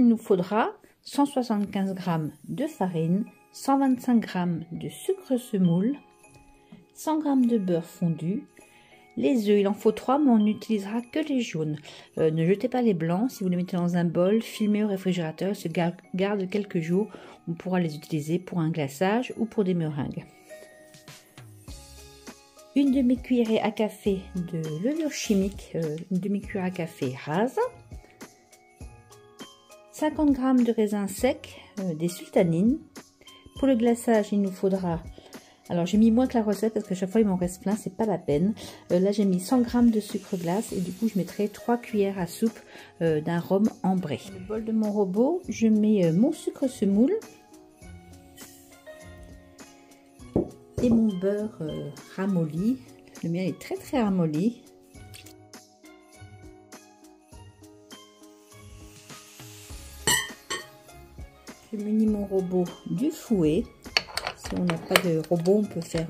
il nous faudra 175 g de farine, 125 g de sucre semoule, 100 g de beurre fondu. Les œufs, il en faut 3, mais on n'utilisera que les jaunes. Ne jetez pas les blancs. Si vous les mettez dans un bol, filmez au réfrigérateur, se garde quelques jours. On pourra les utiliser pour un glaçage ou pour des meringues. Une demi-cuillerée à café de levure chimique, une demi-cuillère à café rase. 50 g de raisins secs, des sultanines. Pour le glaçage, il nous faudra... Alors j'ai mis moins que la recette parce que chaque fois il m'en reste plein, c'est pas la peine. Là j'ai mis 100 g de sucre glace et du coup je mettrai 3 cuillères à soupe d'un rhum ambré. Dans le bol de mon robot, je mets mon sucre semoule et mon beurre ramolli. Le mien est très ramolli. Je munis mon robot du fouet. Si on n'a pas de robot, on peut faire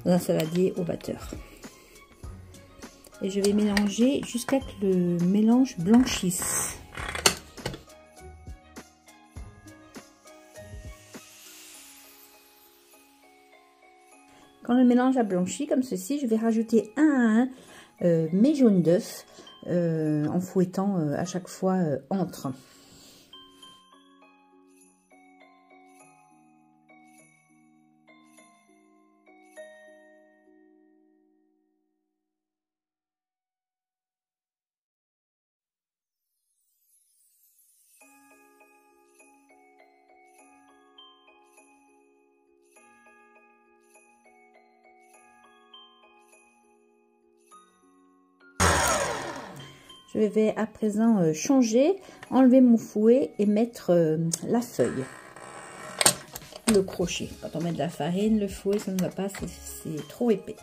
dans un saladier au batteur. Et je vais mélanger jusqu'à ce que le mélange blanchisse. Quand le mélange a blanchi comme ceci, je vais rajouter un à un mes jaunes d'œufs en fouettant à chaque fois entre. Je vais à présent changer, enlever mon fouet et mettre la feuille, le crochet. Quand on met de la farine, le fouet, ça ne va pas, c'est trop épais.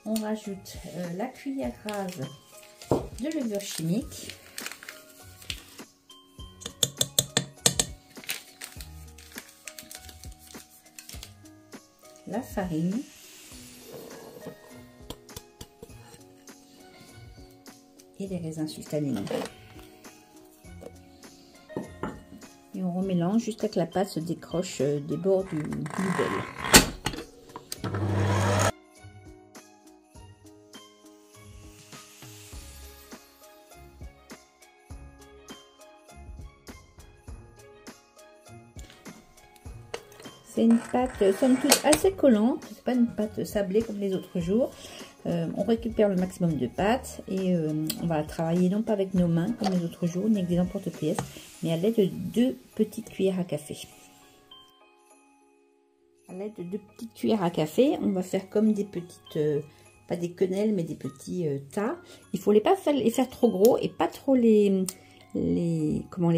On rajoute la cuillère rase de levure chimique. La farine. Et les raisins sultanines. Et on remélange jusqu'à ce que la pâte se décroche des bords du bol. C'est une pâte somme toute assez collante, c'est pas une pâte sablée comme les autres jours. On récupère le maximum de pâte et on va travailler non pas avec nos mains comme les autres jours, ni avec des emporte-pièces, mais à l'aide de 2 petites cuillères à café. À l'aide de 2 petites cuillères à café, on va faire comme des petites, pas des quenelles, mais des petits tas. Il faut pas les faire trop gros et pas trop les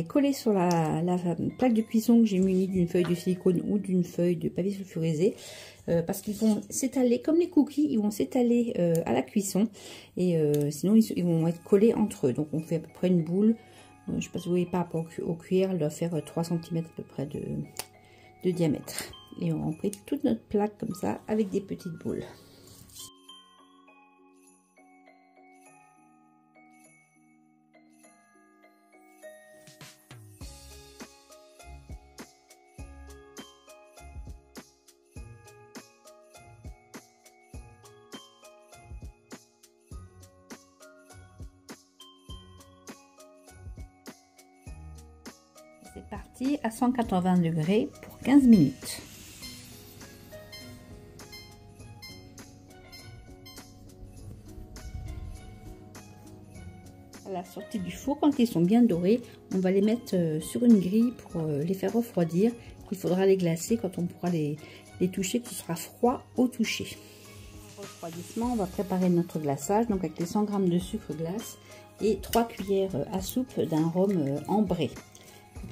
coller sur la plaque de cuisson que j'ai munie d'une feuille de silicone ou d'une feuille de papier sulfurisé. Parce qu'ils vont s'étaler comme les cookies, ils vont s'étaler à la cuisson et sinon ils vont être collés entre eux. Donc on fait à peu près une boule, je ne sais pas si vous voyez par rapport au cuir, elle doit faire 3 cm à peu près de diamètre. Et on remplit toute notre plaque comme ça avec des petites boules. C'est parti à 180 degrés pour 15 minutes. À la sortie du four, quand ils sont bien dorés, on va les mettre sur une grille pour les faire refroidir. Il faudra les glacer quand on pourra les toucher, que ce sera froid au toucher. Refroidissement, on va préparer notre glaçage, donc avec les 100 g de sucre glace et 3 cuillères à soupe d'un rhum ambré.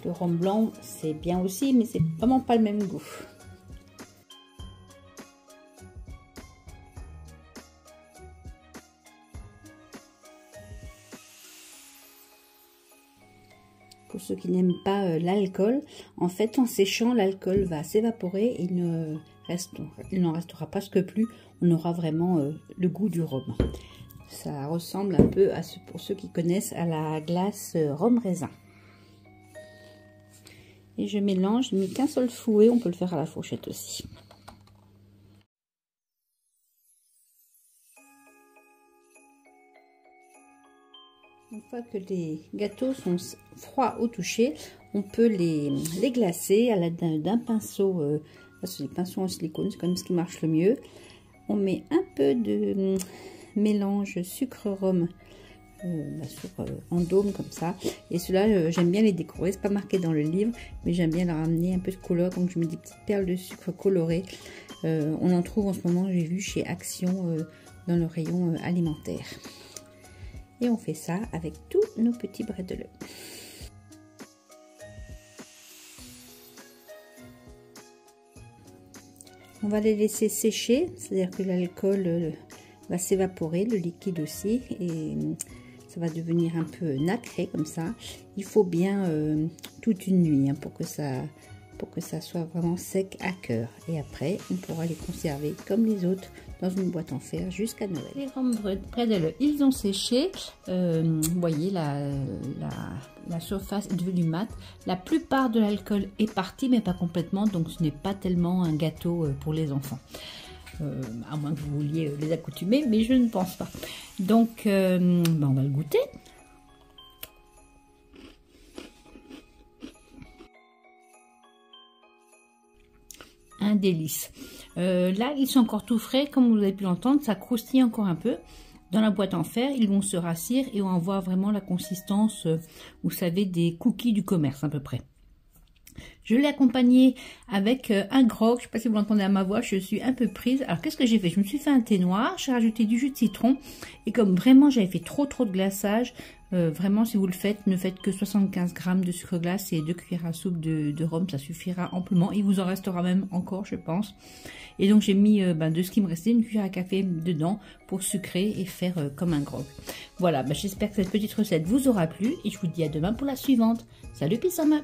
Le rhum blanc, c'est bien aussi, mais c'est vraiment pas le même goût. Pour ceux qui n'aiment pas l'alcool, en fait, en séchant, l'alcool va s'évaporer et il n'en restera presque plus. On aura vraiment le goût du rhum. Ça ressemble un peu, pour ceux qui connaissent, à la glace rhum raisin. Et je mélange, je n'ai mis qu'un seul fouet, on peut le faire à la fourchette aussi. Une fois que les gâteaux sont froids au toucher, on peut les glacer à l'aide d'un pinceau. C'est les pinceaux en silicone, c'est comme ce qui marche le mieux. On met un peu de mélange sucre-rhum en dôme comme ça. Et cela, j'aime bien les décorer. C'est pas marqué dans le livre, mais j'aime bien leur amener un peu de couleur. Donc je mets des petites perles de sucre colorées. On en trouve en ce moment, j'ai vu chez Action dans le rayon alimentaire. Et on fait ça avec tous nos petits brédeleux. On va les laisser sécher, c'est-à-dire que l'alcool va s'évaporer, le liquide aussi, et ça va devenir un peu nacré comme ça. Il faut bien toute une nuit pour que ça soit vraiment sec à cœur. Et après, on pourra les conserver comme les autres dans une boîte en fer jusqu'à Noël. Les rhum brédeleux, ils ont séché. Vous voyez, la surface est devenue mat. La plupart de l'alcool est parti, mais pas complètement. Donc, ce n'est pas tellement un gâteau pour les enfants. À moins que vous vouliez les accoutumer, mais je ne pense pas. Donc, on va le goûter. Un délice. Là, ils sont encore tout frais, comme vous avez pu l'entendre, ça croustille encore un peu. Dans la boîte en fer, ils vont se rassir et on va voir vraiment la consistance, vous savez, des cookies du commerce à peu près. Je l'ai accompagné avec un grog. Je ne sais pas si vous l'entendez à ma voix, je suis un peu prise. Alors qu'est-ce que j'ai fait? Je me suis fait un thé noir, j'ai rajouté du jus de citron. Et comme vraiment j'avais fait trop de glaçage, vraiment si vous le faites, ne faites que 75 g de sucre glace et 2 cuillères à soupe de rhum, ça suffira amplement. Il vous en restera même encore, je pense. Et donc j'ai mis de ce qui me restait, une cuillère à café dedans pour sucrer et faire comme un grog. Voilà, j'espère que cette petite recette vous aura plu et je vous dis à demain pour la suivante. Salut Pissama!